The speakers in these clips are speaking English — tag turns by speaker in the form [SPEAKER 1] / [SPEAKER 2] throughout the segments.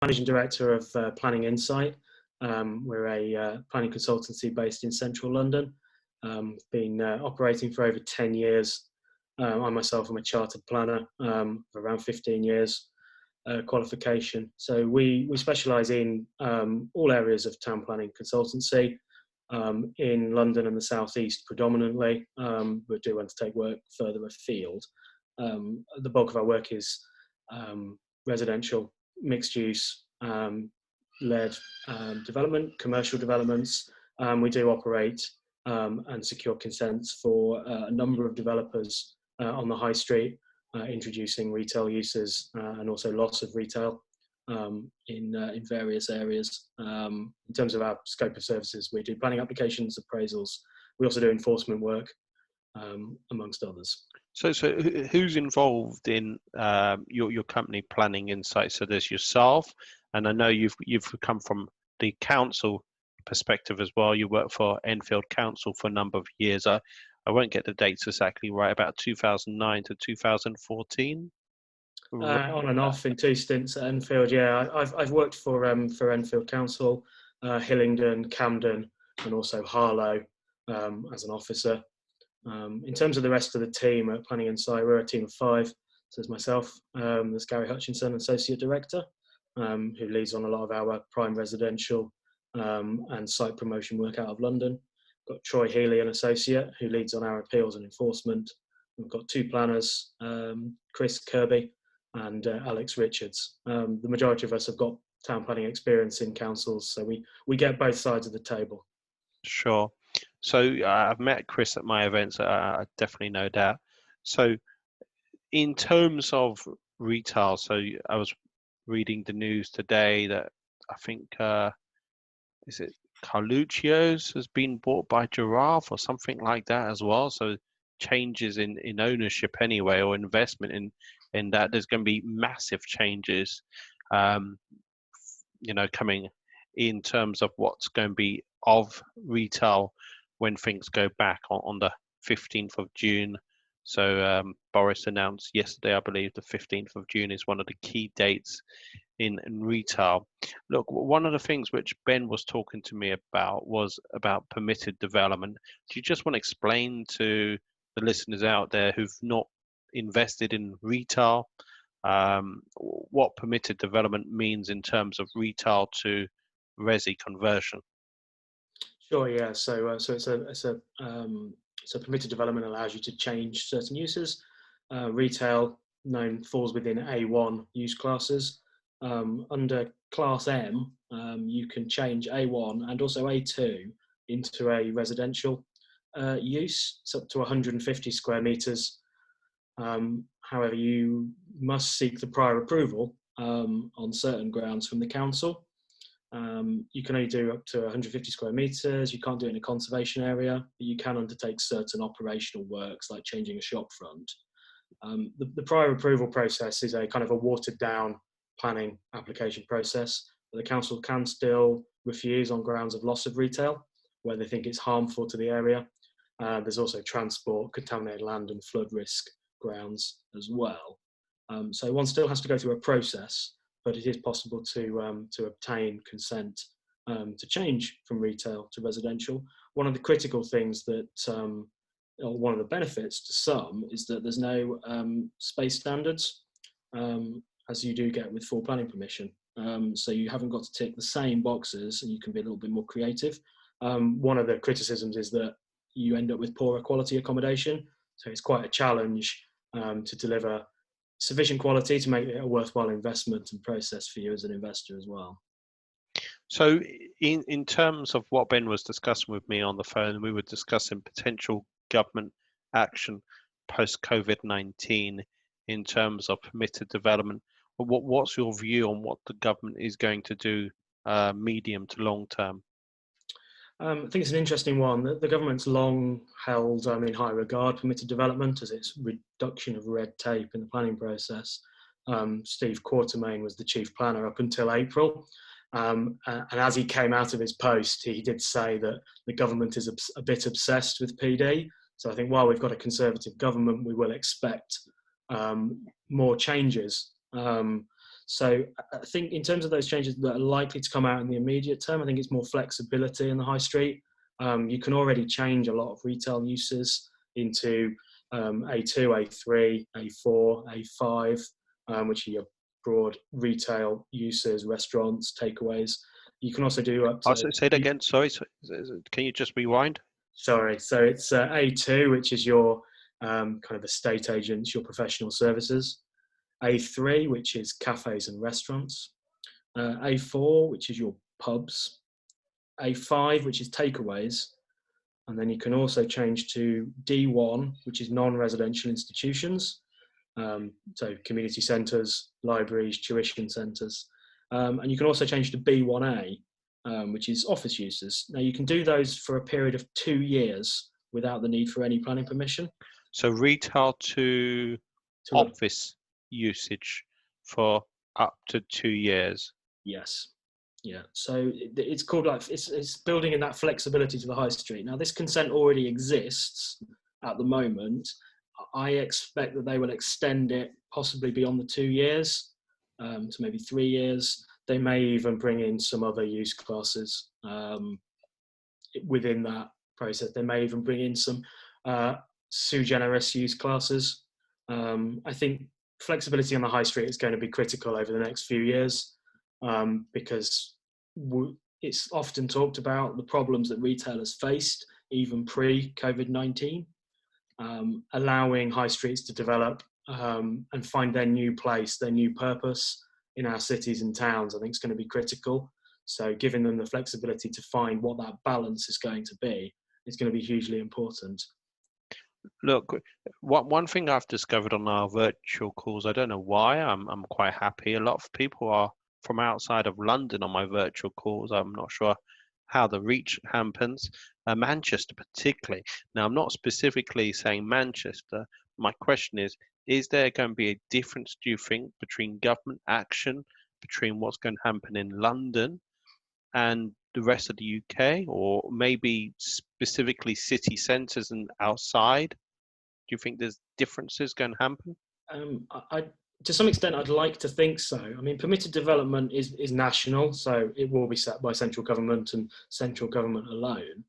[SPEAKER 1] Managing Director of Planning Insight. We're a planning consultancy based in central London. Been operating for over 10 years. I myself am a chartered planner for around 15 years qualification. So we specialise in all areas of town planning consultancy in London and the South East predominantly. We do undertake work further afield. The bulk of our work is residential, mixed use led development, commercial developments. We do operate and secure consents for a number of developers on the high street, introducing retail uses and also loss of retail in various areas. In terms of our scope of services, we do planning applications, appraisals. We also do enforcement work, amongst others.
[SPEAKER 2] So who's involved in your company Planning Insight? So there's yourself, and I know you've come from the council perspective as well. You worked for Enfield Council for a number of years. I won't get the dates exactly right, about 2009 to 2014.
[SPEAKER 1] On and off in 2 stints at Enfield. Yeah, I've worked for Enfield Council, Hillingdon, Camden, and also Harlow as an officer. In terms of the rest of the team at Planning Insight, we're a team of 5. So there's myself, there's Gary Hutchinson, Associate Director, who leads on a lot of our prime residential and site promotion work out of London. Got Troy Healy, an Associate, who leads on our appeals and enforcement. We've got 2 planners, Chris Kirby and Alex Richards. The majority of us have got town planning experience in councils, so we get both sides of the table.
[SPEAKER 2] Sure. So I've met Chris at my events, I definitely know that. So in terms of retail, so I was reading the news today that I think, is it Carluccio's has been bought by Giraffe or something like that as well. So changes in ownership anyway, or investment in that. There's going to be massive changes, coming in terms of what's going to be of retail when things go back on the 15th of June. So Boris announced yesterday, I believe, the 15th of June is one of the key dates in retail. Look, one of the things which Ben was talking to me about was about permitted development. Do you just want to explain to the listeners out there who've not invested in retail what permitted development means in terms of retail to resi conversion?
[SPEAKER 1] Sure. Yeah. So it's a permitted development allows you to change certain uses. Retail falls within A1 use classes. Under Class M, you can change A1 and also A2 into a residential use. It's up to 150 square metres. However, you must seek the prior approval on certain grounds from the council. You can only do up to 150 square metres. You can't do it in a conservation area, but you can undertake certain operational works like changing a shop front. The prior approval process is a kind of a watered down planning application process. The council can still refuse on grounds of loss of retail, where they think it's harmful to the area. There's also transport, contaminated land and flood risk grounds as well. So one still has to go through a process, but it is possible to obtain consent to change from retail to residential. One of the critical things that, or one of the benefits to some, is that there's no space standards, as you do get with full planning permission. So you haven't got to tick the same boxes, and you can be a little bit more creative. One of the criticisms is that you end up with poorer quality accommodation, so it's quite a challenge to deliver sufficient quality to make it a worthwhile investment and process for you as an investor as well.
[SPEAKER 2] So in terms of what Ben was discussing with me on the phone, we were discussing potential government action post COVID-19 in terms of permitted development. What's your view on what the government is going to do medium to long term?
[SPEAKER 1] I think it's an interesting one. The government's long held in high regard permitted development as its reduction of red tape in the planning process. Steve Quartermain was the chief planner up until April. And as he came out of his post, he did say that the government is a bit obsessed with PD. So I think while we've got a Conservative government, we will expect more changes. So I think in terms of those changes that are likely to come out in the immediate term, I think it's more flexibility in the high street. You can already change a lot of retail uses into A2, A3, A4, A5, which are your broad retail uses, restaurants, takeaways. You can also do up
[SPEAKER 2] I'll
[SPEAKER 1] to,
[SPEAKER 2] say that again. Sorry, can you just rewind?
[SPEAKER 1] sorry, so it's A2, which is your kind of estate agents, your professional services. A3, which is cafes and restaurants. A4, which is your pubs. A5, which is takeaways. And then you can also change to D1, which is non-residential institutions. So community centres, libraries, tuition centres. And you can also change to B1A, which is office uses. Now you can do those for a period of 2 years without the need for any planning permission.
[SPEAKER 2] So retail to
[SPEAKER 1] To
[SPEAKER 2] office usage for up to 2 years.
[SPEAKER 1] Yes. Yeah. So it's called like it's building in that flexibility to the high street. Now this consent already exists at the moment. I expect that they will extend it possibly beyond the 2 years to maybe 3 years. They may even bring in some other use classes within that process. They may even bring in some sui generis use classes. I think flexibility on the high street is going to be critical over the next few years because it's often talked about the problems that retailers faced even pre-COVID-19, allowing high streets to develop and find their new place, their new purpose in our cities and towns, I think is going to be critical. So giving them the flexibility to find what that balance is going to be is going to be hugely important.
[SPEAKER 2] Look, one thing I've discovered on our virtual calls, I don't know why, I'm quite happy. A lot of people are from outside of London on my virtual calls. I'm not sure how the reach happens. Manchester particularly. Now, I'm not specifically saying Manchester. My question is there going to be a difference, do you think, between government action, between what's going to happen in London and the rest of the UK, or maybe specifically city centres and outside? Do you think there's differences going to happen?
[SPEAKER 1] To some extent, I'd like to think so. I mean, permitted development is national, so it will be set by central government and central government alone,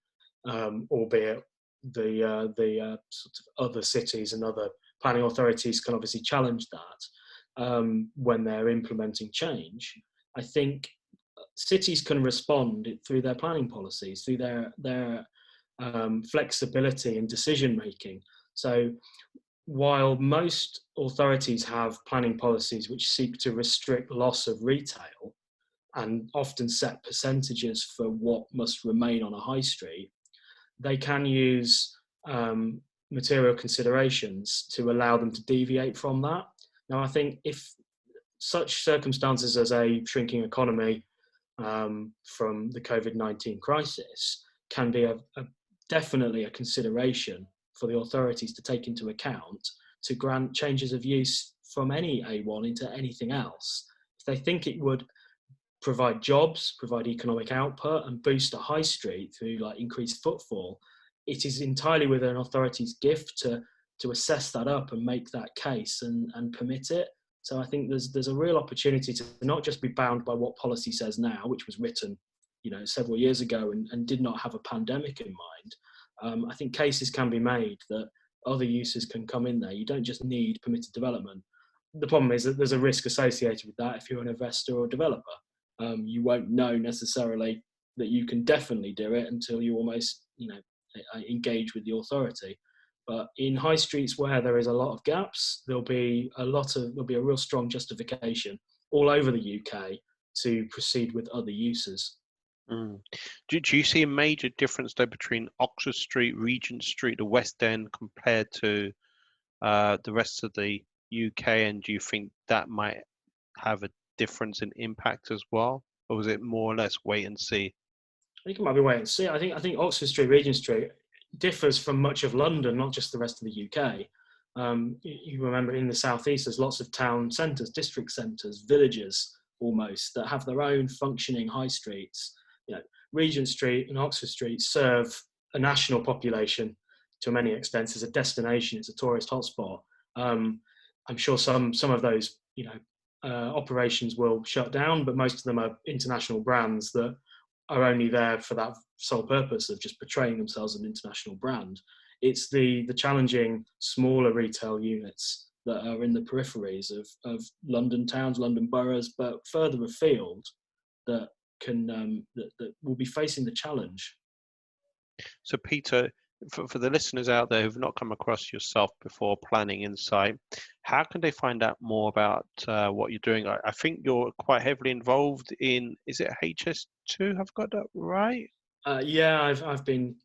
[SPEAKER 1] albeit the sort of other cities and other planning authorities can obviously challenge that when they're implementing change. I think cities can respond through their planning policies, through their flexibility in decision making. So while most authorities have planning policies which seek to restrict loss of retail and often set percentages for what must remain on a high street, they can use material considerations to allow them to deviate from that. Now, I think if such circumstances as a shrinking economy from the COVID-19 crisis can be definitely a consideration for the authorities to take into account to grant changes of use from any A1 into anything else. If they think it would provide jobs, provide economic output, and boost a high street through like increased footfall, it is entirely within an authority's gift to assess that up and make that case and permit it. So I think there's a real opportunity to not just be bound by what policy says now, which was written, several years ago and did not have a pandemic in mind. I think cases can be made that other uses can come in there. You don't just need permitted development. The problem is that there's a risk associated with that if you're an investor or developer. You won't know necessarily that you can definitely do it until you almost, engage with the authority. But in high streets where there is a lot of gaps, there'll be a real strong justification all over the UK to proceed with other uses.
[SPEAKER 2] Mm. Do you see a major difference though between Oxford Street, Regent Street, the West End compared to the rest of the UK? And do you think that might have a difference in impact as well, or was it more or less wait and see?
[SPEAKER 1] I think it might be wait and see. I think Oxford Street, Regent Street differs from much of London, not just the rest of the UK. You remember in the southeast, there's lots of town centres, district centres, villages almost that have their own functioning high streets. Regent Street and Oxford Street serve a national population to many extents as a destination. It's a tourist hotspot. I'm sure some of those operations will shut down, but most of them are international brands that are only there for that sole purpose of just portraying themselves as an international brand. It's the challenging smaller retail units that are in the peripheries of London towns, London boroughs, but further afield that that will be facing the challenge.
[SPEAKER 2] So Peter, for the listeners out there who've not come across yourself before, Planning Insight, how can they find out more about what you're doing? I think you're quite heavily involved in, is it HS2? Have I got that right?
[SPEAKER 1] Yeah, I've been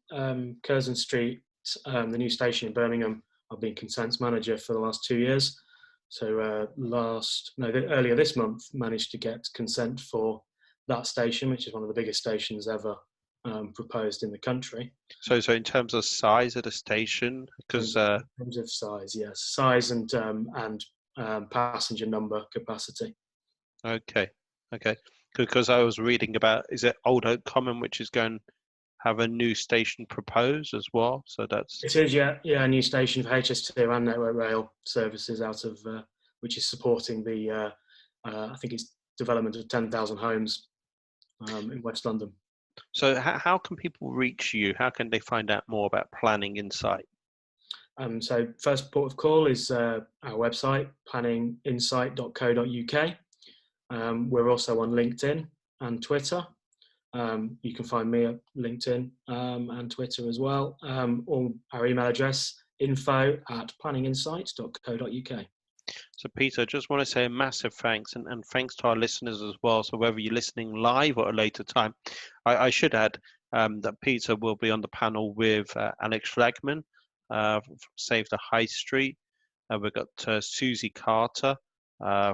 [SPEAKER 1] Curzon Street, the new station in Birmingham. I've been consents manager for the last 2 years. So earlier this month, managed to get consent for that station, which is one of the biggest stations ever proposed in the country.
[SPEAKER 2] So in terms of size of the station, because
[SPEAKER 1] In terms of size, yes, size and passenger number capacity.
[SPEAKER 2] okay, because I was reading about, is it Old Oak Common, which is going to have a new station proposed as well? So that's
[SPEAKER 1] It is, yeah, a new station for HS2 and Network Rail services out of which is supporting the I think it's development of 10,000 homes in West London.
[SPEAKER 2] so. How can people reach you? How can they find out more about Planning Insight?
[SPEAKER 1] So first port of call is our website, planninginsight.co.uk. We're also on LinkedIn and Twitter. You can find me at LinkedIn and Twitter as well. Or our email address, info@planninginsight.co.uk.
[SPEAKER 2] So Peter, I just want to say a massive thanks and thanks to our listeners as well. So whether you're listening live or at a later time, I should add that Peter will be on the panel with Alex Schlagman, Save the High Street. We've got Susie Carter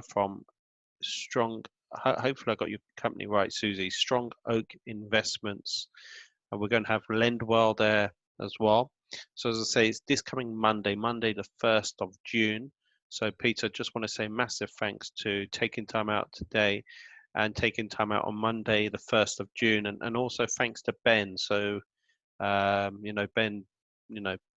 [SPEAKER 2] from Strong, hopefully I got your company right, Susie, Strong Oak Investments. And we're going to have Lendwell there as well. So as I say, it's this coming Monday the 1st of June. So Peter, just want to say massive thanks to taking time out today and taking time out on Monday, the 1st of June. And also thanks to Ben. So, Ben,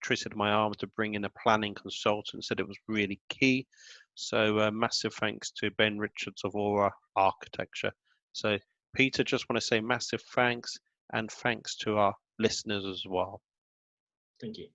[SPEAKER 2] twisted my arm to bring in a planning consultant, said it was really key. So massive thanks to Ben Richards of Aura Architecture. So Peter, just want to say massive thanks and thanks to our listeners as well.
[SPEAKER 1] Thank you.